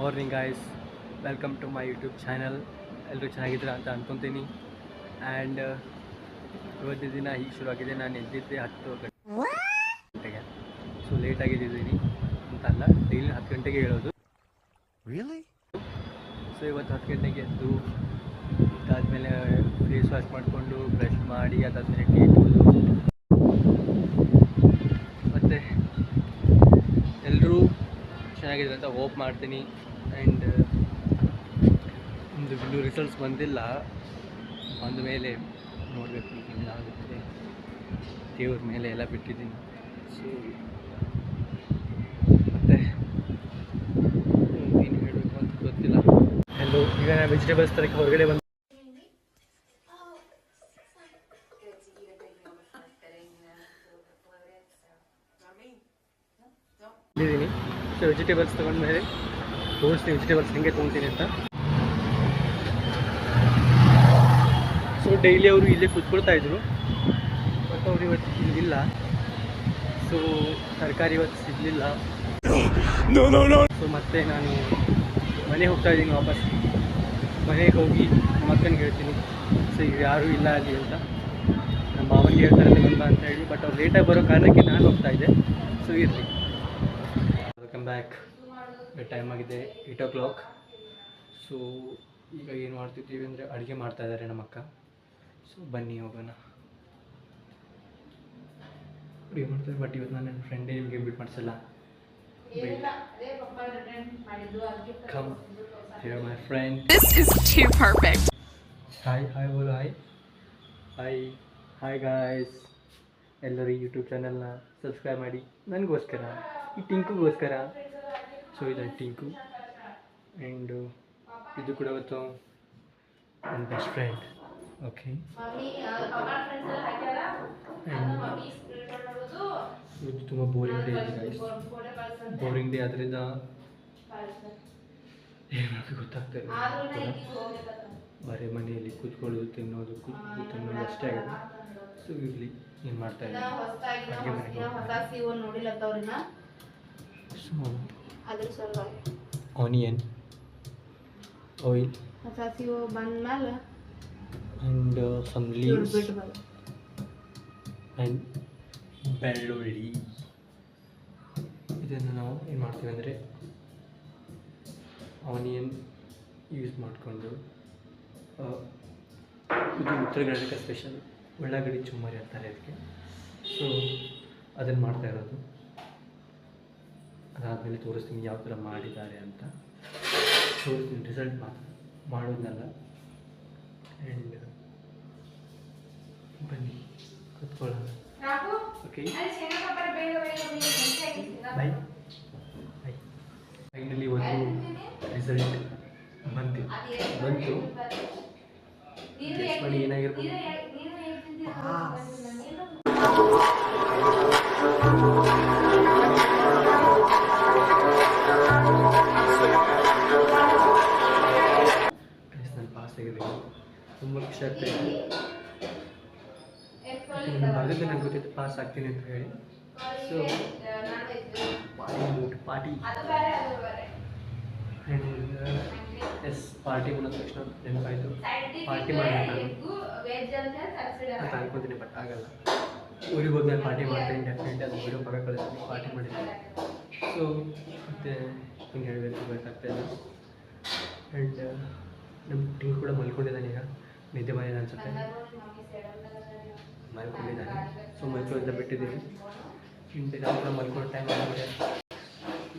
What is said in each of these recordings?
Morning guys, welcome to my YouTube channel. ಎಲ್ಲರೂ ಚೆನ್ನಾಗಿದ್ದೀರಾ ಅಂತ ಅಂದ್ಕೊತೀನಿ. ಆ್ಯಂಡ್ ಇವತ್ತಿನ ದಿನ ಹೀಗೆ ಶುರುವಾಗಿದೆ. ನಾನು ಎದ್ದಿದ್ದೆ 10 ಗಂಟೆಗೆ. ಸೊ ಲೇಟಾಗಿದ್ದೀನಿ ಅಂತಲ್ಲ, ಡೈಲಿ 10 ಗಂಟೆಗೆ ಹೇಳೋದು. ಸೊ ಇವತ್ತು 10 ಗಂಟೆಗೆ ಎದ್ದು ಅದಾದಮೇಲೆ ಫೇಸ್ ವಾಶ್ ಮಾಡಿಕೊಂಡು ಬ್ರಷ್ ಮಾಡಿ ಅದಾದಮೇಲೆ ಟೀ ಕುಡಿದು ಮತ್ತು ಎಲ್ಲರೂ ಚೆನ್ನಾಗಿದೆ ಅಂತ ಹೋಪ್ ಮಾಡ್ತೀನಿ. ಆ್ಯಂಡ್ ಇನ್ನೂ ರಿಸಲ್ಟ್ಸ್ ಬಂದಿಲ್ಲ, ಬಂದ ಮೇಲೆ ನೋಡಬೇಕು ಏನಾಗುತ್ತೆ. ದೇವ್ರ ಮೇಲೆ ಎಲ್ಲ ಬಿಟ್ಟಿದ್ದೀನಿ. ಸೊ ಮತ್ತು ಏನು ಹೇಳಬೇಕು ಅಂತ ಗೊತ್ತಿಲ್ಲ. ಎಲ್ಲೋ ಈಗ ನಾನು ವೆಜಿಟೇಬಲ್ಸ್ ತರಕ್ಕೆ ಹೊರಗಡೆ ಬಂದಿದ್ದೀನಿ. ಸೊ ವೆಜಿಟೇಬಲ್ಸ್ ತೊಗೊಂಡ್ಮೇಲೆ ತೋರಿಸ್ತೀನಿ ವೆಜಿಟೇಬಲ್ಸ್ ಹೆಂಗೆ ತೊಗೊತೀನಿ ಅಂತ. ಸೊ ಡೈಲಿ ಅವರು ಇಲ್ಲೇ ಕೂತ್ಕೊಳ್ತಾ ಇದ್ರು, ಬಟ್ ಅವರು ಇವತ್ತು ಇಲ್ಲಿಲ್ಲ. ಸೊ ತರಕಾರಿ ಇವತ್ತು ಸಿಗಲಿಲ್ಲ. ಸೊ ಮತ್ತೆ ನಾನು ಮನೆಗೆ ಹೋಗ್ತಾ ಇದ್ದೀನಿ. ವಾಪಸ್ ಮನೆಗೆ ಹೋಗಿ ನಮ್ಮ ಅಕ್ಕನಿಗೆ ಹೇಳ್ತೀನಿ ಸೊ ಈಗ ಯಾರೂ ಇಲ್ಲ ಅಲ್ಲಿ ಅಂತ. ನಮ್ಮ ಮಾವನಿಗೆ ಹೇಳ್ತಾರೆ ಬಂದ ಅಂತ ಹೇಳಿ, ಬಟ್ ಅವ್ರು ಲೇಟಾಗಿ ಬರೋ ಕಾರಣಕ್ಕೆ ನಾನು ಹೋಗ್ತಾ ಇದ್ದೆ. ಸೊ ಇರಲಿ. Welcome back. ಟೈಮ್ ಆಗಿದೆ 8 o'clock. ಸೊ ಈಗ ಏನು ಮಾಡ್ತಿದ್ದೀವಿ ಅಂದರೆ ಅಡುಗೆ ಮಾಡ್ತಾ ಇದ್ದಾರೆ ನಮ್ಮ ಅಕ್ಕ. ಸೊ ಬನ್ನಿ ಹೋಗೋಣ. ಅಡುಗೆ ಮಾಡ್ತಾರೆ, ಬಟ್ ಇವತ್ತು ನಾನು ನನ್ನ ಫ್ರೆಂಡೇ ನಿಮಗೆ ಬಿಟ್ಟು ಮಾಡಿಸಲ್ಲ. Come here my friend. This is too perfect. Hi ಬೋಲು ಹಾಯ್. ಹಾಯ್ ಗಾಯ್ಸ್, ಎಲ್ಲರೂ ಯೂಟ್ಯೂಬ್ ಚಾನಲ್ನ ಸಬ್ಸ್ಕ್ರೈಬ್ ಮಾಡಿ ನನಗೋಸ್ಕರ, ಈ ಟಿಂಕುಗೋಸ್ಕರ. ಸೊ ಇದು ಟಿಂಕು, ಆ್ಯಂಡ್ ಇದು ಕೂಡ ಇವತ್ತು ನನ್ನ ಬೆಸ್ಟ್ ಫ್ರೆಂಡ್. ಓಕೆ, ಇವತ್ತು ತುಂಬ ಬೋರಿಂಗ್ ಡೇ ಇದೆ ಗೈಸ್. ಬೋರಿಂಗ್ ಡೇ ಅದರಿಂದ ಏನು ಮಾಡೋದು ಗೊತ್ತಾಗ್ತಾ ಇಲ್ಲ. ಬರೀ ಮನೆಯಲ್ಲಿ ಕೂತ್ಕೊಳ್ಳೋದು, ತಿನ್ನೋದು ಅಷ್ಟೇ ಆಗಿದೆ. ಸೊ ಇರಲಿ, ಏನು ಮಾಡ್ತಾ ಇದ್ದೀನಿ ಅಡುಗೆ ಮನೆಗೆ. So onion oil and some leaves and ಬೆಳ್ಳುಳ್ಳಿ. ಇದನ್ನು ನಾವು ಏನು ಮಾಡ್ತೀವಿ ಅಂದರೆ ಆನಿಯನ್ ಯೂಸ್ ಮಾಡಿಕೊಂಡು, ಇದು ಉತ್ತರ ಕರ್ನಾಟಕ ಸ್ಪೆಷಲ್ ಉಳ್ಳಾಗಡ್ಡಿ ಚುಮ್ಮರಿ ಅಂತಾರೆ ಅದಕ್ಕೆ. ಸೊ ಅದನ್ನು ಮಾಡ್ತಾ ಇರೋದು. ಅದಾದಮೇಲೆ ತೋರಿಸ್ತೀನಿ ಯಾವ ಥರ ಮಾಡಿದ್ದಾರೆ ಅಂತ. ತೋರಿಸ್ತೀನಿ ರಿಸಲ್ಟ್ ಮಾಡೋದನ್ನೆಲ್ಲ. ಆ್ಯಂಡ್ ಬನ್ನಿ ಕೂತ್ಕೊಳ್ಳೋಣ. Okay, bye. ಫೈನಲಿ ಒಂದು ರಿಸಲ್ಟ್ ಬಂತು. ಬನ್ನಿ ಏನಾಗಿರ್ಬೋದು. ನಾನು ಪಾಸ್ ಆಗಿದ್ದೀನಿ, ತುಂಬ ಖುಷಿ ಆಗ್ತಾಯಿದೆ. ಬರೆದಿದ್ದೆ ನನಗೆ ಗೊತ್ತಿತ್ತು ಪಾಸ್ ಆಗ್ತೀನಿ ಅಂತ ಹೇಳಿ. ಸೊ ಪಾರ್ಟಿ ಎಸ್ ಪಾರ್ಟಿ ಅನ್ನೋ ತಕ್ಷಣ ನೆನಪಾಯಿತು, ಪಾರ್ಟಿ ಮಾಡಬೇಕು ಅಂತ ಅನ್ಕೊತೀನಿ. ಬಟ್ ಆಗಲ್ಲ, ಊರಿಗೆ ಹೋದ್ಮೇಲೆ ಪಾರ್ಟಿ ಮಾಡ್ತೀನಿ ಡೆಫಿನೆಟ್ಲಿ. ಅದು ವಿಡಿಯೋ ಪಕ್ಕ ಕಳಿಸ್ತೀನಿ, ಪಾರ್ಟಿ ಮಾಡಿದ್ದೀನಿ. ಸೊ ಮತ್ತು ಹಿಂಗೆ ಹೇಳಬೇಕು ಗೊತ್ತಾಗ್ತಾಯಿಲ್ಲ. ಆ್ಯಂಡ್ ನಮ್ಮ ಟಿಂಗ್ ಕೂಡ ಮಲ್ಕೊಂಡಿದ್ದಾನೆ. ಈಗ ನಿದ್ದೆ ಬಂದಿದೆ ಅನ್ಸುತ್ತೆ, ಮಲ್ಕೊಂಡಿದ್ದಾನೆ. ಸೊ ಮಲ್ಕೊಳ್ಳೋದ ಬಿಟ್ಟಿದ್ದೀನಿ. ನಾನು ಕೂಡ ಮಲ್ಕೊಳ್ಳೋ ಟೈಮ್ ಆಗಿದೆ.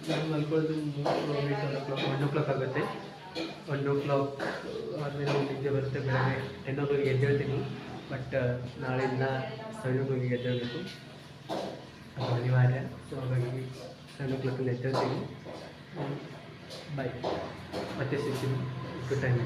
ನಾನು ಮಲ್ಕೊಳ್ಳೋದು 1 o'clock ಆಗುತ್ತೆ. 1 o'clock ಆದಮೇಲೆ ನಿದ್ದೆ ಬರುತ್ತೆ. ಬೆಳಗ್ಗೆ 10 o'clock ಎದ್ದೇಳ್ತೀನಿ. ಬಟ್ ನಾಳೆಯಿಂದ 7 o'clock ಎದ್ದೇಳಬೇಕು, ಅದು ಅನಿವಾರ್ಯ. ಸೊ ಹಾಗಾಗಿ 7 o'clock ಎದ್ದೇಳ್ತೀನಿ. ಬಾಯ್, ಮತ್ತೆ ಸಿಗ್ತೀನಿ. Good time.